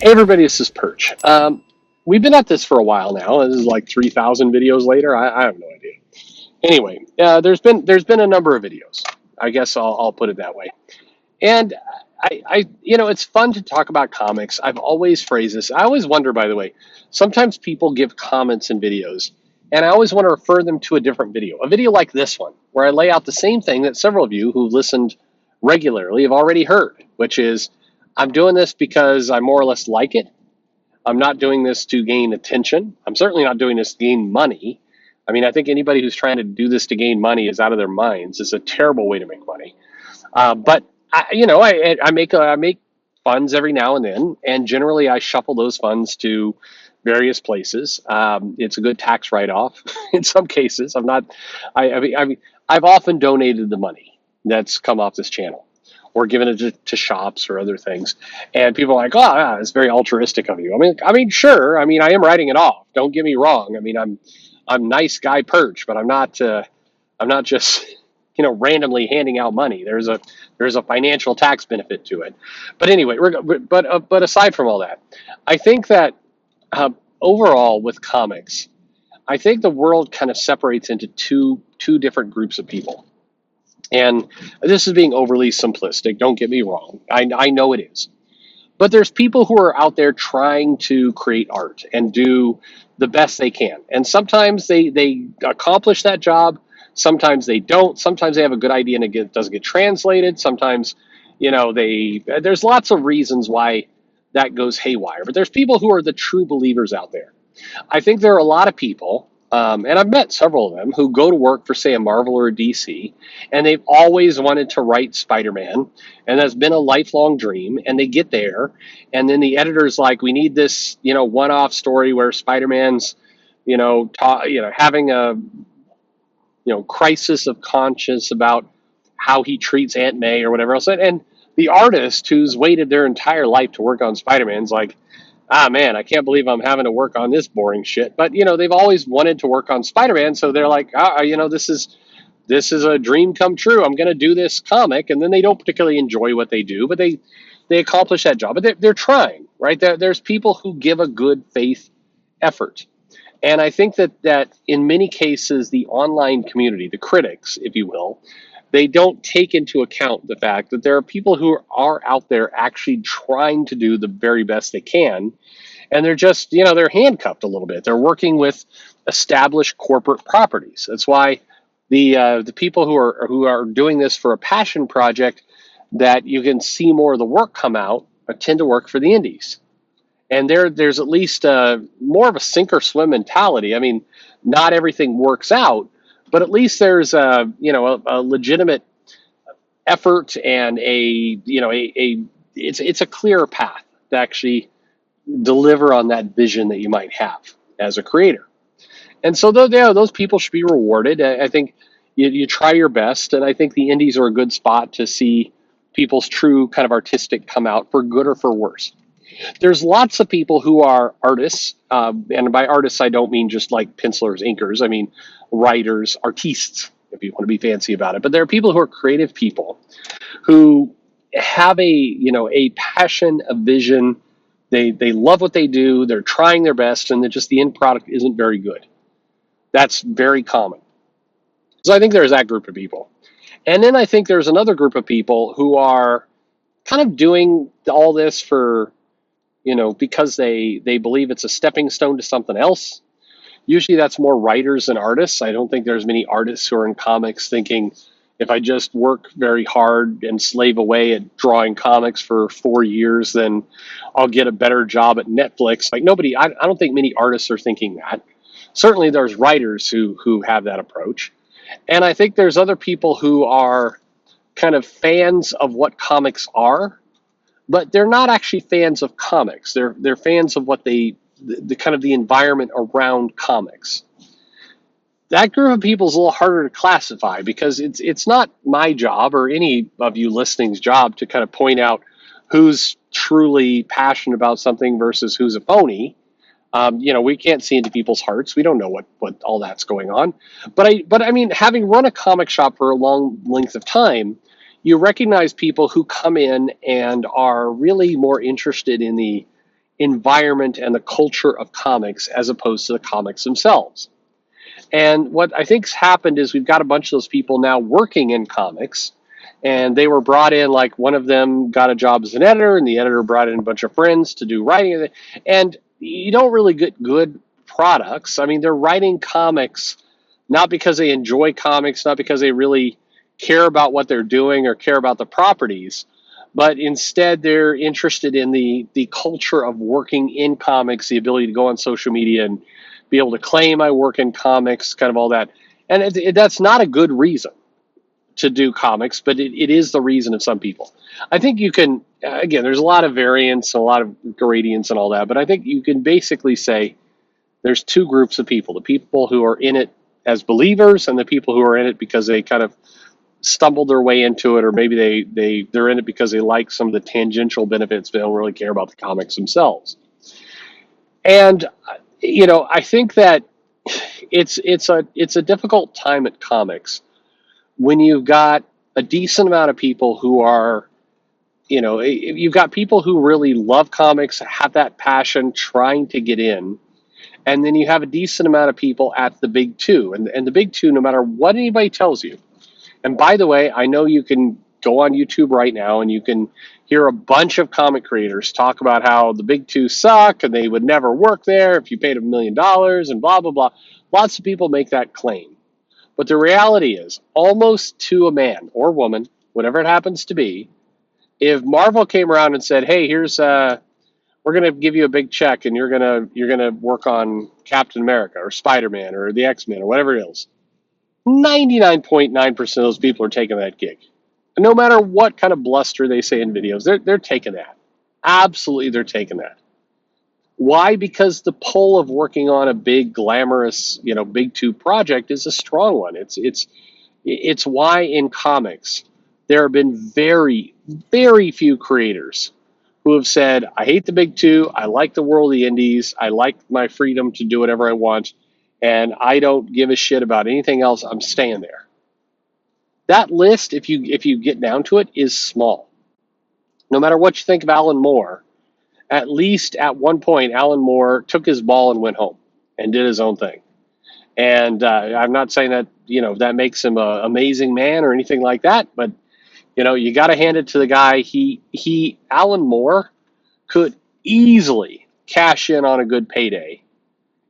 Hey everybody, this is Perch. We've been at this for a while now. This is like 3,000 videos later. I have no idea. Anyway, there's been a number of videos. I guess I'll put it that way. And it's fun to talk about comics. I've always phrased this. I always wonder, by the way, sometimes people give comments in videos, and I always want to refer them to a video like this one, where I lay out the same thing that several of you who've listened regularly have already heard, which is I'm doing this because I more or less like it. I'm not doing this to gain attention. I'm certainly not doing this to gain money. I mean, I think anybody who's trying to do this to gain money is out of their minds. It's a terrible way to make money. But I make funds every now and then, and generally I shuffle those funds to various places. It's a good tax write-off in some cases. I've often donated the money that's come off this channel, or given it to shops or other things. And people are like, "Oh, yeah, it's very altruistic of you." I mean, sure. I mean, I am writing it off. Don't get me wrong. I mean, I'm nice guy Perch, but I'm not. I'm not just randomly handing out money. There's a financial tax benefit to it. But anyway, but aside from all that, I think that overall with comics, I think the world kind of separates into two different groups of people. And this is being overly simplistic. Don't get me wrong. I know it is. But there's people who are out there trying to create art and do the best they can. And sometimes they accomplish that job. Sometimes they don't. Sometimes they have a good idea and it doesn't get translated. Sometimes, there's lots of reasons why that goes haywire. But there's people who are the true believers out there. I think there are a lot of people, and I've met several of them, who go to work for, say, a Marvel or a DC, and they've always wanted to write Spider-Man, and that's been a lifelong dream, and they get there, and then the editor's like, we need this, one-off story where Spider-Man's, having a, crisis of conscience about how he treats Aunt May or whatever else. And the artist who's waited their entire life to work on Spider-Man's like, ah man, I can't believe I'm having to work on this boring shit. But they've always wanted to work on Spider-Man, so they're like, this is a dream come true. I'm going to do this comic, and then they don't particularly enjoy what they do, but they accomplish that job. But they're trying, right? There's people who give a good faith effort, and I think that in many cases, the online community, the critics, if you will, they don't take into account the fact that there are people who are out there actually trying to do the very best they can, and they're just they're handcuffed a little bit. They're working with established corporate properties. That's why the people who are doing this for a passion project that you can see more of the work come out tend to work for the indies, and there's at least more of a sink or swim mentality. I mean, not everything works out, but at least there's a legitimate effort and it's a clearer path to actually deliver on that vision that you might have as a creator. And so those people should be rewarded. I think you try your best, and I think the indies are a good spot to see people's true kind of artistic come out, for good or for worse. There's lots of people who are artists, and by artists I don't mean just like pencilers, inkers. I mean writers, artistes, if you want to be fancy about it. But there are people who are creative people who have a passion, a vision. They love what they do. They're trying their best, and the end product isn't very good. That's very common. So I think there's that group of people, and then I think there's another group of people who are kind of doing all this for because they believe it's a stepping stone to something else. Usually that's more writers than artists. I don't think there's many artists who are in comics thinking, if I just work very hard and slave away at drawing comics for 4 years, then I'll get a better job at Netflix. Like I don't think many artists are thinking that. Certainly there's writers who have that approach. And I think there's other people who are kind of fans of what comics are, but they're not actually fans of comics. They're fans of what the kind of the environment around comics. That group of people is a little harder to classify, because it's not my job or any of you listening's job to kind of point out who's truly passionate about something versus who's a phony. We can't see into people's hearts. We don't know what all that's going on. But I mean, having run a comic shop for a long length of time, you recognize people who come in and are really more interested in the environment and the culture of comics as opposed to the comics themselves. And what I think's happened is we've got a bunch of those people now working in comics, and they were brought in. Like one of them got a job as an editor, and the editor brought in a bunch of friends to do writing. And you don't really get good products. I mean, they're writing comics not because they enjoy comics, not because they really care about what they're doing or care about the properties, but instead they're interested in the culture of working in comics, the ability to go on social media and be able to claim I work in comics, kind of all that. And that's not a good reason to do comics, but it is the reason of some people. I think you can, again, there's a lot of variance, a lot of gradients and all that, but I think you can basically say there's two groups of people: the people who are in it as believers and the people who are in it because they kind of stumbled their way into it, or maybe they're in it because they like some of the tangential benefits, but they don't really care about the comics themselves. And I think that it's a difficult time at comics when you've got a decent amount of people who are, you've got people who really love comics, have that passion, trying to get in. And then you have a decent amount of people at the big two. And the big two, no matter what anybody tells you. And by the way, I know you can go on YouTube right now and you can hear a bunch of comic creators talk about how the big two suck and they would never work there if you paid $1 million and blah, blah, blah. Lots of people make that claim. But the reality is, almost to a man or woman, whatever it happens to be, if Marvel came around and said, "Hey, we're going to give you a big check and you're gonna work on Captain America or Spider-Man or the X-Men or whatever it is," 99.9% of those people are taking that gig. And no matter what kind of bluster they say in videos, they're taking that. Absolutely, they're taking that. Why? Because the pull of working on a big, glamorous, big two project is a strong one. It's why in comics there have been very, very few creators who have said, "I hate the big two. I like the world of the indies. I like my freedom to do whatever I want, and I don't give a shit about anything else. I'm staying there." That list, if you get down to it, is small. No matter what you think of Alan Moore, at least at one point, Alan Moore took his ball and went home and did his own thing. And I'm not saying that that makes him an amazing man or anything like that, but you got to hand it to the guy. Alan Moore could easily cash in on a good payday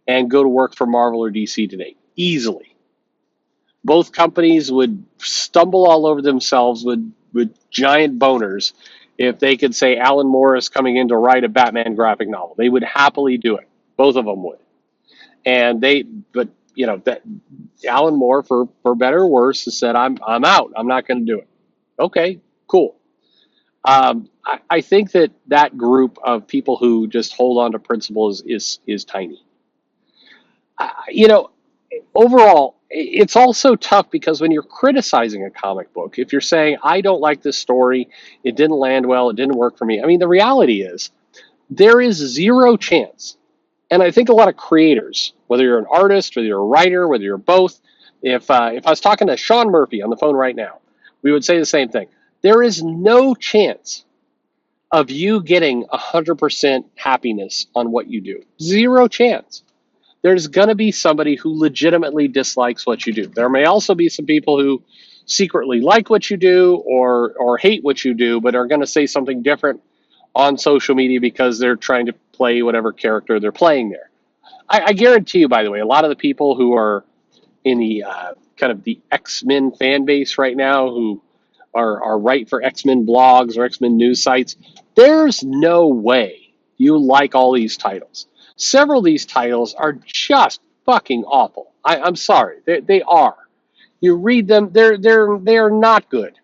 and go to work for Marvel or DC today. Easily. Both companies would stumble all over themselves with giant boners if they could say Alan Moore is coming in to write a Batman graphic novel. They would happily do it. Both of them would. And that Alan Moore, for better or worse, has said, I'm out. I'm not going to do it. Okay, cool. I think that group of people who just hold on to principles is tiny. Overall, it's also tough because when you're criticizing a comic book, if you're saying, "I don't like this story, it didn't land well, it didn't work for me," I mean, the reality is there is zero chance. And I think a lot of creators, whether you're an artist, whether you're a writer, whether you're both, if I was talking to Sean Murphy on the phone right now, we would say the same thing. There is no chance of you getting 100% happiness on what you do. Zero chance. There's going to be somebody who legitimately dislikes what you do. There may also be some people who secretly like what you do or hate what you do, but are going to say something different on social media because they're trying to play whatever character they're playing there. I guarantee you, by the way, a lot of the people who are in the kind of the X-Men fan base right now, who are right for X-Men blogs or X-Men news sites, there's no way you like all these titles. Several of these titles are just fucking awful. I'm sorry, they are. You read them, they're not good.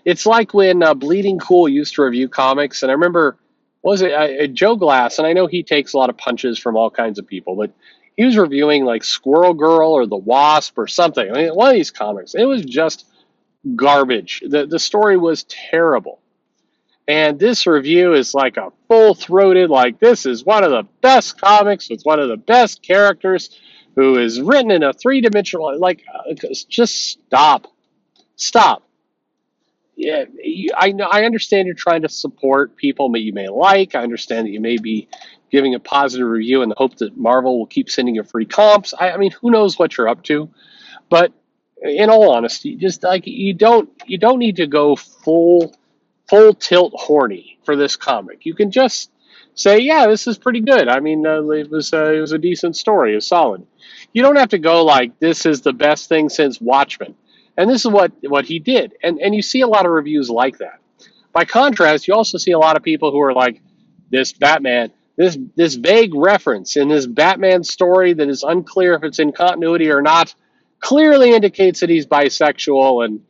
It's like when Bleeding Cool used to review comics, and I remember, what was it, Joe Glass, and I know he takes a lot of punches from all kinds of people, but he was reviewing like Squirrel Girl or The Wasp or something. I mean, one of these comics. It was just garbage. The story was terrible. And this review is like a full-throated, like, this is one of the best comics with one of the best characters who is written in a three-dimensional, like, just stop. Stop. Yeah, I understand you're trying to support people that you may like. I understand that you may be giving a positive review in the hope that Marvel will keep sending you free comps. I mean, who knows what you're up to? But in all honesty, just like you don't need to go full tilt horny for this comic. You can just say, yeah, this is pretty good. I mean, it was a decent story. It was solid. You don't have to go like this is the best thing since Watchmen, and this is what he did. And you see a lot of reviews like that. By contrast, you also see a lot of people who are like, this Batman, this vague reference in this Batman story that is unclear if it's in continuity or not, clearly indicates that he's bisexual, and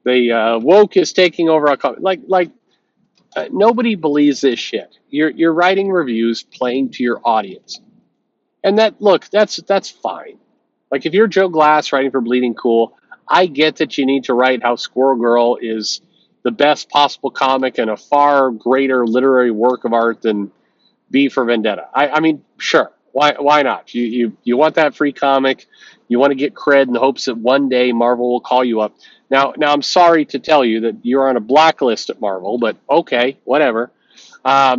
the woke is taking over a nobody believes this shit. You're writing reviews playing to your audience, and that's fine. Like if you're Joe Glass writing for Bleeding Cool, I get that you need to write how Squirrel Girl is the best possible comic and a far greater literary work of art than V for Vendetta. I mean, sure. Why not? You want that free comic. You want to get cred in the hopes that one day Marvel will call you up. Now I'm sorry to tell you that you're on a blacklist at Marvel, but okay, whatever. I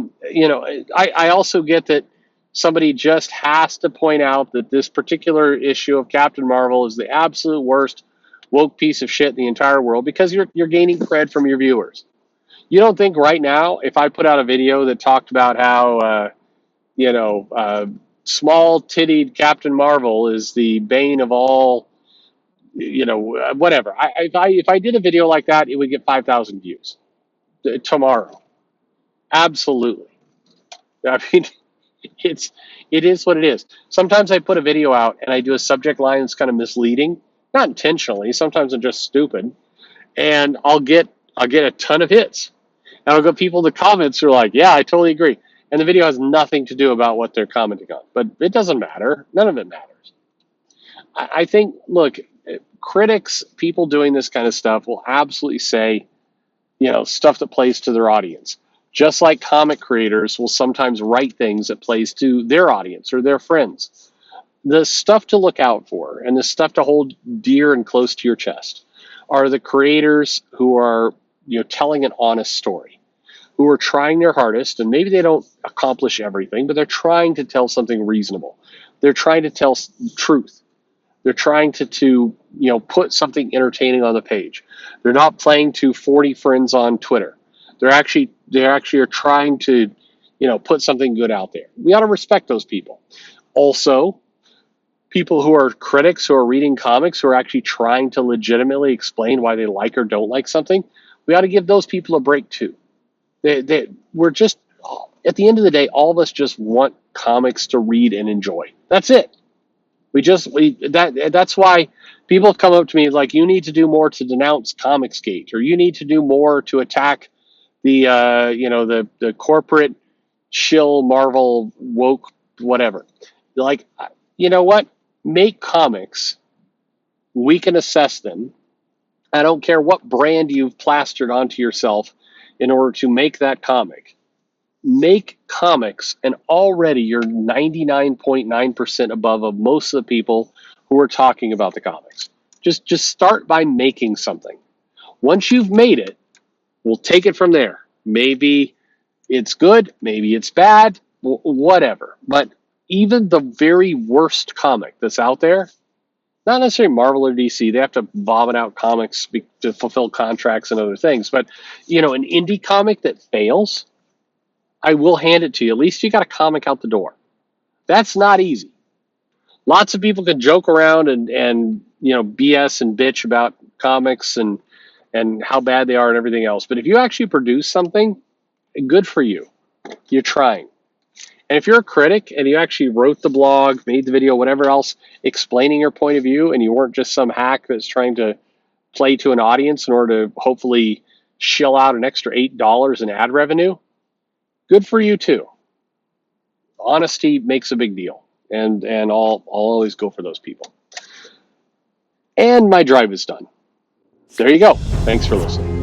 also get that somebody just has to point out that this particular issue of Captain Marvel is the absolute worst woke piece of shit in the entire world because you're gaining cred from your viewers. You don't think right now, if I put out a video that talked about how, small tittied Captain Marvel is the bane of all, whatever. If I did a video like that, it would get 5,000 views tomorrow. Absolutely. I mean, it is what it is. Sometimes I put a video out and I do a subject line that's kind of misleading, not intentionally. Sometimes I'm just stupid, and I'll get a ton of hits. And I'll get people in the comments who are like, yeah, I totally agree. And the video has nothing to do about what they're commenting on. But it doesn't matter. None of it matters. I think, look, critics, people doing this kind of stuff will absolutely say, stuff that plays to their audience. Just like comic creators will sometimes write things that plays to their audience or their friends. The stuff to look out for and the stuff to hold dear and close to your chest are the creators who are telling an honest story, who are trying their hardest, and maybe they don't accomplish everything, but they're trying to tell something reasonable. They're trying to tell truth. They're trying to put something entertaining on the page. They're not playing to 40 friends on Twitter. They actually are trying to put something good out there. We ought to respect those people. Also, people who are critics who are reading comics who are actually trying to legitimately explain why they like or don't like something, we ought to give those people a break too. We're just, at the end of the day, all of us just want comics to read and enjoy. That's it. That's why people have come up to me like, you need to do more to denounce Comicsgate, or you need to do more to attack the corporate shill Marvel woke whatever. Like, you know what? Make comics. We can assess them. I don't care what brand you've plastered onto yourself in order to make that comic. Make comics, and already you're 99.9% above of most of the people who are talking about the comics. Just start by making something. Once you've made it, we'll take it from there. Maybe it's good, maybe it's bad, whatever. But even the very worst comic that's out there, not necessarily Marvel or DC, they have to vomit out comics to fulfill contracts and other things. But, an indie comic that fails, I will hand it to you. At least you got a comic out the door. That's not easy. Lots of people can joke around and BS and bitch about comics and how bad they are and everything else. But if you actually produce something, good for you. You're trying. And if you're a critic and you actually wrote the blog, made the video, whatever else, explaining your point of view, and you weren't just some hack that's trying to play to an audience in order to hopefully shill out an extra $8 in ad revenue, good for you too. Honesty makes a big deal, and I'll always go for those people. And my drive is done. There you go. Thanks for listening.